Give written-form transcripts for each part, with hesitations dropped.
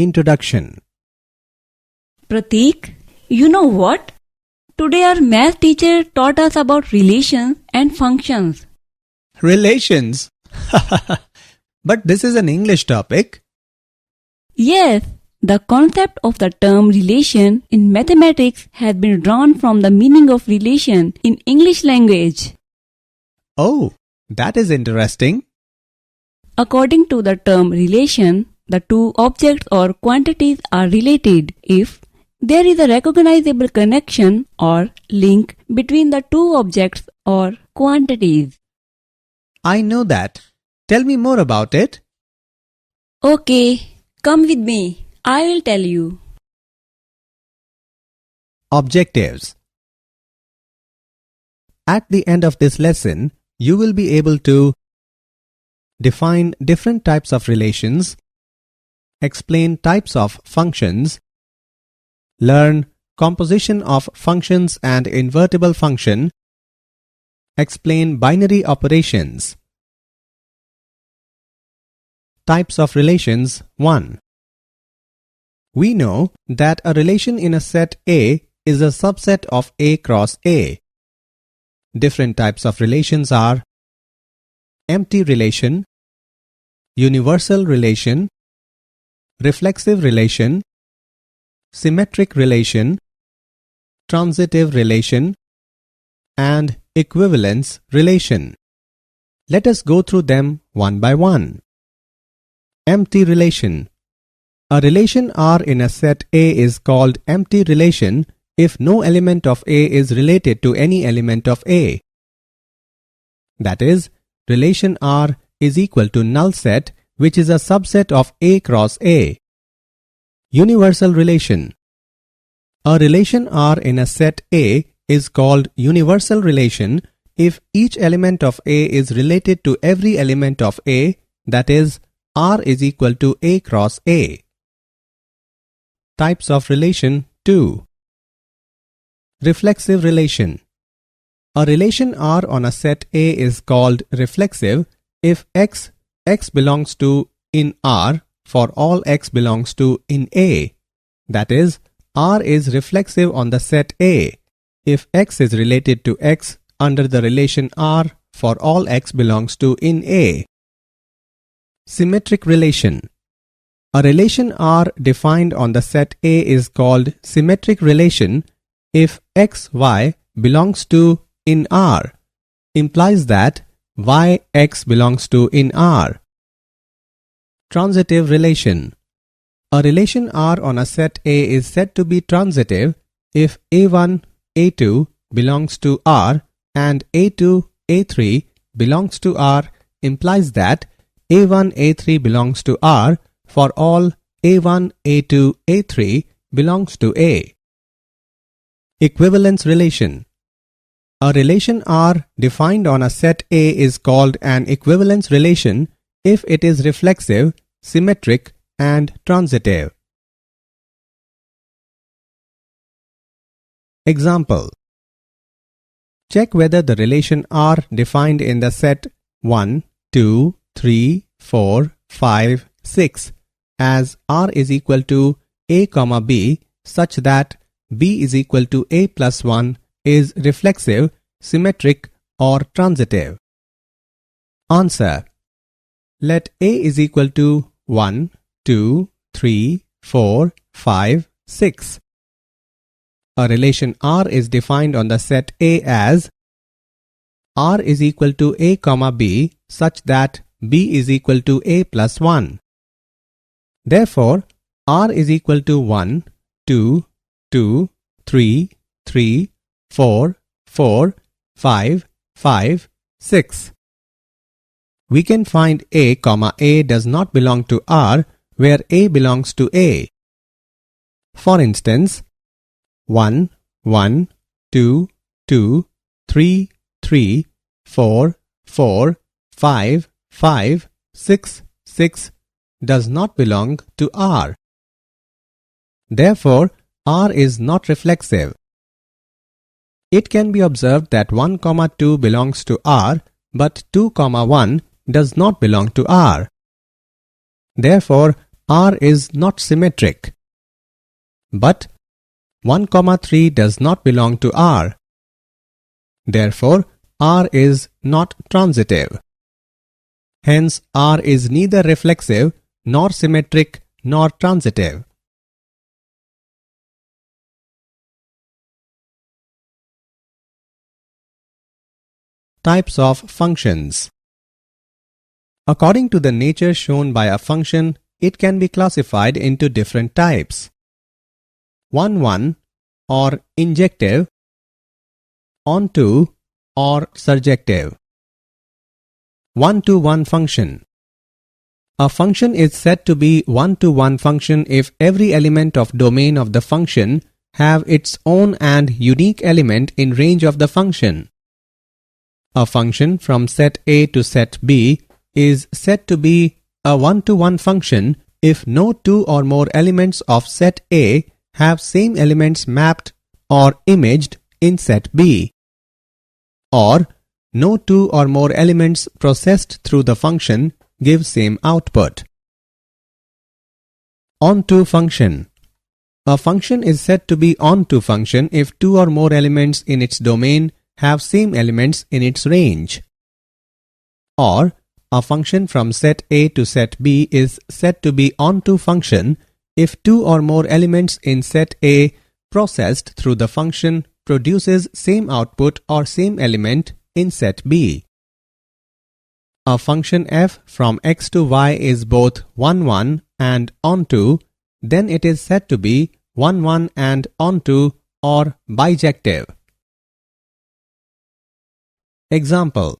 Introduction. Prateek, you know what? Today our math teacher taught us about relations and functions. Relations. But this is an English topic. Yes, the concept of the term relation in mathematics has been drawn from the meaning of relation in English language. Oh, that is interesting. According to the term relation, the two objects or quantities are related if there is a recognizable connection or link between the two objects or quantities. I know that. Tell me more about it. Okay, come with me. I will tell you. Objectives. At the end of this lesson, you will be able to define different types of relations, explain types of functions, learn composition of functions and invertible function, explain binary operations. Types of relations 1. We know that a relation in a set A is a subset of A cross A. Different types of relations are empty relation, universal relation, reflexive relation, symmetric relation, transitive relation, and equivalence relation. Let us go through them one by one. Empty relation. A relation R in a set A is called empty relation if no element of A is related to any element of A. That is, relation R is equal to null set, which is a subset of A cross A. Universal relation. A relation R in a set A is called universal relation if each element of A is related to every element of A, that is, R is equal to A cross A. Types of relation 2. Reflexive relation. A relation R on a set A is called reflexive if x belongs to in R for all x belongs to in A. That is, R is reflexive on the set A if x is related to x under the relation R for all x belongs to in A. Symmetric relation. A relation R defined on the set A is called symmetric relation if x, y belongs to in R, implies that y, x belongs to in R. Transitive relation. A relation R on a set A is said to be transitive if A1, A2 belongs to R and A2, A3 belongs to R, implies that A1, A3 belongs to R for all A1, A2, A3 belongs to A. Equivalence relation. A relation R defined on a set A is called an equivalence relation if it is reflexive, symmetric, and transitive. Example. Check whether the relation R defined in the set 1, 2, 3, 4, 5, 6 as R is equal to A, B such that B is equal to A plus 1 is reflexive, symmetric, or transitive. Answer. Let A is equal to 1, 2, 3, 4, 5, 6. A relation R is defined on the set A as R is equal to A, B such that B is equal to A plus 1. Therefore, R is equal to 1, 2, 2, 3, 3, 4, 4, 5, 5, 6. We can find A, A does not belong to R where A belongs to A. For instance, 1, 1, 2, 2, 3, 3, 4, 4, 5, 5, 6, 6 does not belong to R. Therefore, R is not reflexive. It can be observed that 1, 2 belongs to R, but 2, 1 does not belong to R. Therefore, R is not symmetric. But 1, 3 does not belong to R. Therefore, R is not transitive. Hence, R is neither reflexive nor symmetric nor transitive. Types of functions. According to the nature shown by a function, it can be classified into different types. 1-1 or injective, onto or surjective. 1-to-1 function. A function is said to be 1-to-1 function if every element of domain of the function have its own and unique element in range of the function. A function from set A to set B is said to be a 1-to-1 function if no two or more elements of set A have same elements mapped or imaged in set B, or no two or more elements processed through the function give same output. Onto function. A function is said to be onto function if two or more elements in its domain have same elements in its range. Or a function from set A to set B is said to be onto function if two or more elements in set A processed through the function produces same output or same element in set B. A function f from x to y is both 1-1 and onto, then it is said to be 1-1 and onto or bijective. Example.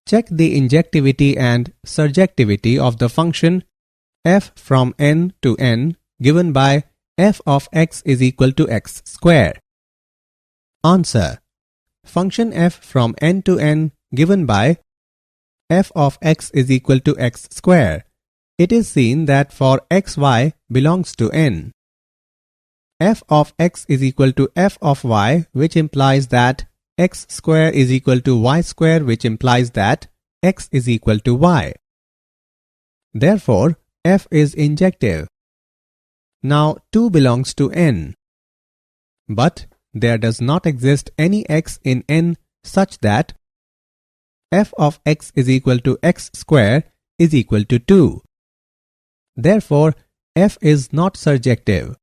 Check the injectivity and surjectivity of the function f from n to n given by f of x is equal to x square. Answer. Function f from n to n given by f of x is equal to x square. It is seen that for xy belongs to n, f of x is equal to f of y, which implies that x square is equal to y square, which implies that x is equal to y. Therefore, f is injective. Now 2 belongs to n. But there does not exist any x in n such that f of x is equal to x square is equal to 2. Therefore, f is not surjective.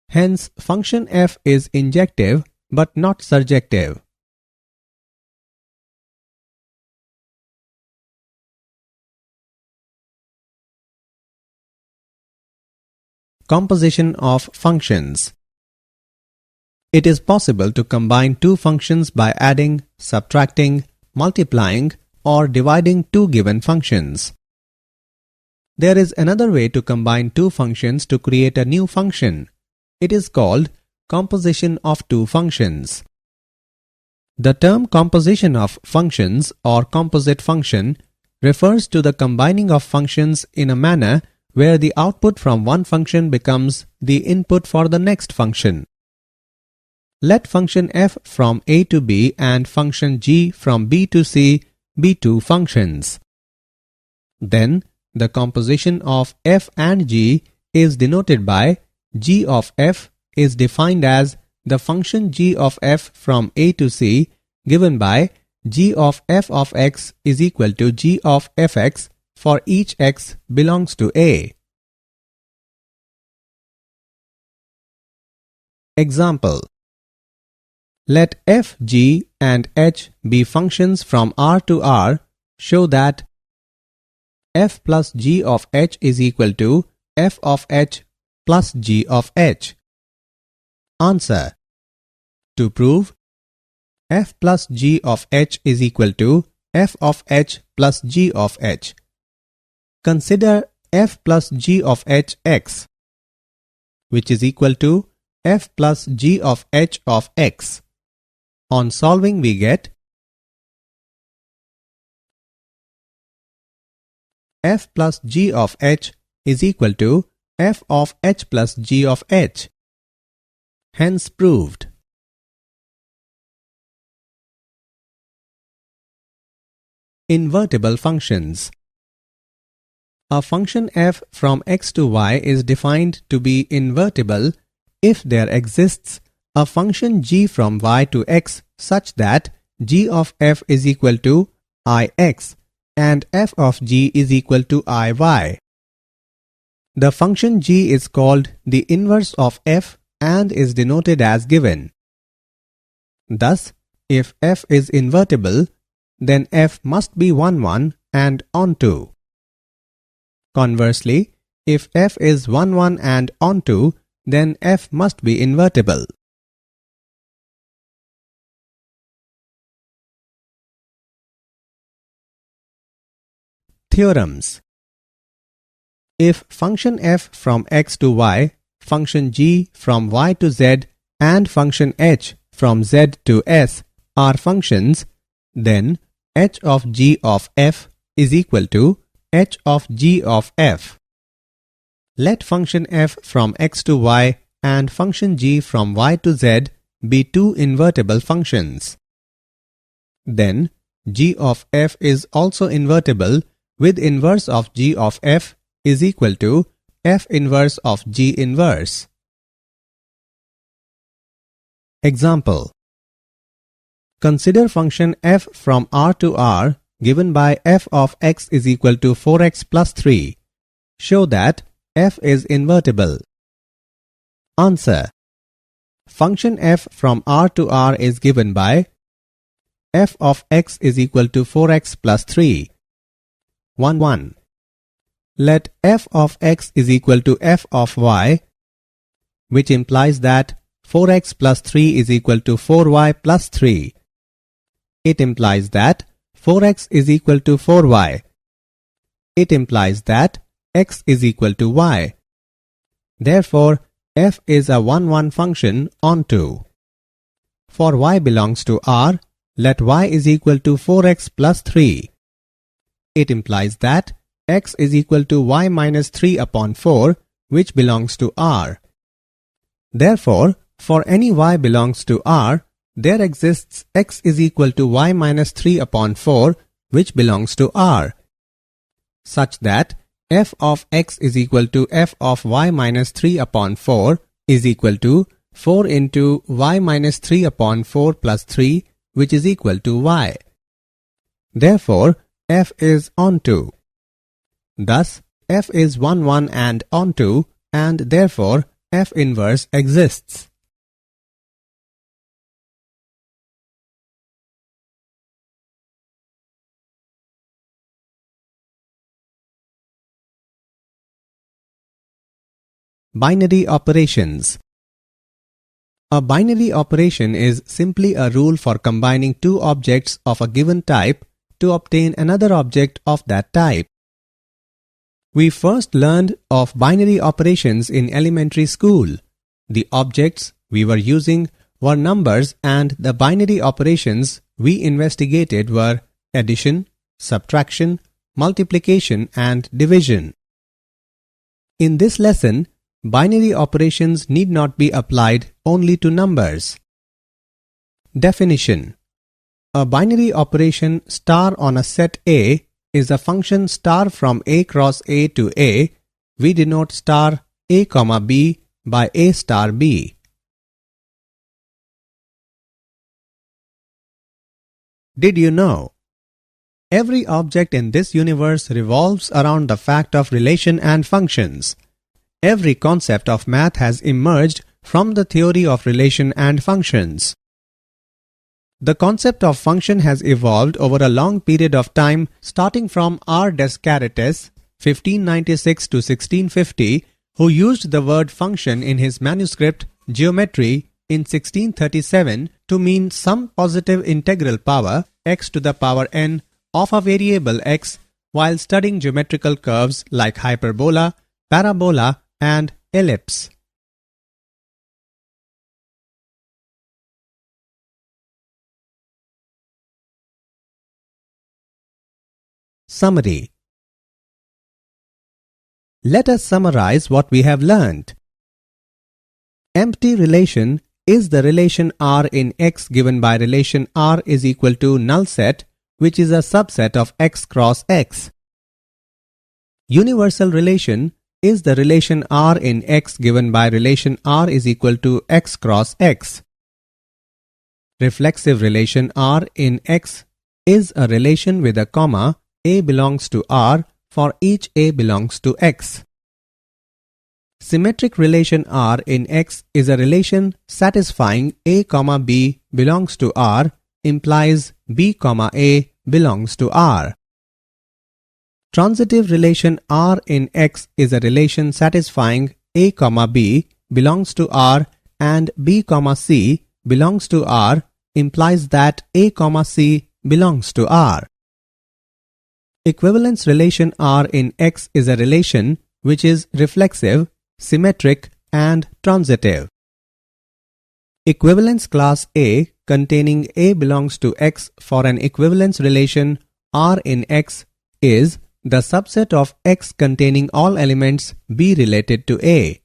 Hence, function f is injective but not surjective. Composition of functions. It is possible to combine two functions by adding, subtracting, multiplying, or dividing two given functions. There is another way to combine two functions to create a new function. It is called composition of two functions. The term composition of functions or composite function refers to the combining of functions in a manner where the output from one function becomes the input for the next function. Let function f from a to b and function g from b to c be two functions. Then the composition of f and g is denoted by g of f is defined as the function g of f from a to c given by g of f of x is equal to g of fx for each x belongs to a. Example. Let f, g and h be functions from R to R. Show that f plus g of h is equal to f of h plus g of h. Answer. To prove f plus g of h is equal to f of h plus g of h, consider f plus g of h x, which is equal to f plus g of h of x. On solving we get f plus g of h is equal to f of h plus g of h. Hence proved. Invertible functions. A function f from x to y is defined to be invertible if there exists a function g from y to x such that g of f is equal to ix and f of g is equal to iy. The function g is called the inverse of f and is denoted as given. Thus, if f is invertible, then f must be 1, 1 and onto. Conversely, if f is 1, 1 and onto, then f must be invertible. Theorems. If function f from x to y, function g from y to z, and function h from z to s are functions, then h of g of f is equal to h of g of f. Let function f from x to y and function g from y to z be two invertible functions. Then g of f is also invertible with inverse of g of f is equal to f inverse of g inverse. Example. Consider function f from R to R given by f of x is equal to 4x plus 3. Show that f is invertible. Answer. Function f from R to R is given by f of x is equal to 4x plus 3. 1, 1. Let f of x is equal to f of y, which implies that 4x plus 3 is equal to 4y plus 3. It implies that 4x is equal to 4y. It implies that x is equal to y. Therefore, f is a 1, 1 function onto. For y belongs to R, let y is equal to 4x plus 3. It implies that x is equal to y minus 3 upon 4, which belongs to R. Therefore, for any y belongs to R, there exists x is equal to y minus 3 upon 4, which belongs to R, such that f of x is equal to f of y minus 3 upon 4 is equal to 4 into y minus 3 upon 4 plus 3, which is equal to y. Therefore, f is onto. Thus, f is 1, 1 and onto, and therefore f inverse exists. Binary operations. A binary operation is simply a rule for combining two objects of a given type to obtain another object of that type. We first learned of binary operations in elementary school. The objects we were using were numbers, and the binary operations we investigated were addition, subtraction, multiplication, and division. In this lesson, binary operations need not be applied only to numbers. Definition. A binary operation star on a set A is a function star from A cross A to A. We denote star A comma B by A star B. Did you know? Every object in this universe revolves around the fact of relation and functions. Every concept of math has emerged from the theory of relation and functions. The concept of function has evolved over a long period of time, starting from R. Descartes, 1596 to 1650, who used the word function in his manuscript Geometry in 1637 to mean some positive integral power x to the power n of a variable x, while studying geometrical curves like hyperbola, parabola, and ellipse. Summary. Let us summarize what we have learned. Empty relation is the relation R in X given by relation R is equal to null set, which is a subset of X cross X. Universal relation is the relation R in X given by relation R is equal to X cross X. Reflexive relation R in X is a relation with a comma A belongs to R for each A belongs to X. Symmetric relation R in X is a relation satisfying A, B belongs to R implies B, A belongs to R. Transitive relation R in X is a relation satisfying A, B belongs to R and B, C belongs to R implies that A, C belongs to R. Equivalence relation R in X is a relation which is reflexive, symmetric and transitive. Equivalence class A containing A belongs to X for an equivalence relation R in X is the subset of X containing all elements B related to A.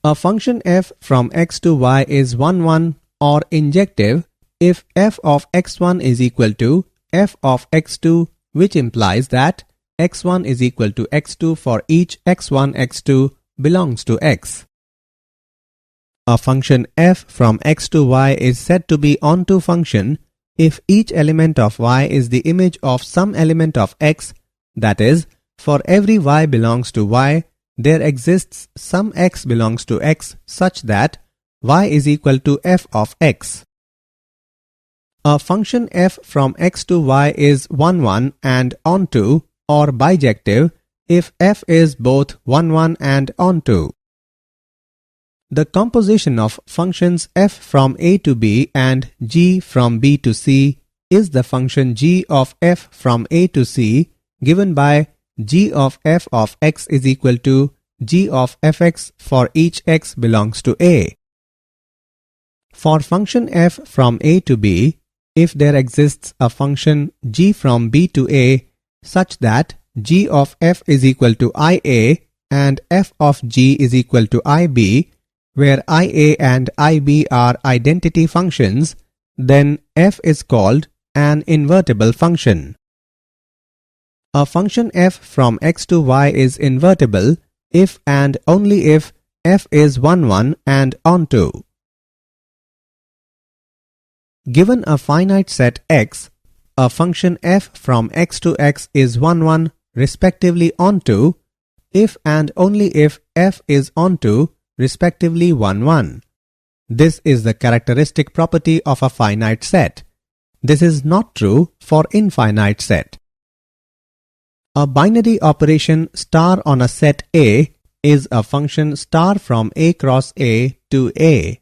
A function f from x to y is 1, 1 or injective if f of x1 is equal to f of x2, which implies that x1 is equal to x2 for each x1, x2 belongs to x. A function f from x to y is said to be onto function if each element of y is the image of some element of x, that is, for every y belongs to y, there exists some x belongs to x such that y is equal to f of x. A function f from x to y is 1, 1 and onto or bijective if f is both 1, 1 and onto. The composition of functions f from a to b and g from b to c is the function g of f from a to c given by g of f of x is equal to g of fx for each x belongs to a. For function f from a to b, if there exists a function g from b to a such that g of f is equal to ia and f of g is equal to ib, where ia and ib are identity functions, then f is called an invertible function. A function f from x to y is invertible if and only if f is 1, 1 and onto. Given a finite set x, a function f from x to x is 1, 1 respectively onto if and only if f is onto respectively 1, 1. This is the characteristic property of a finite set. This is not true for infinite set. A binary operation star on a set A is a function star from A cross A to A.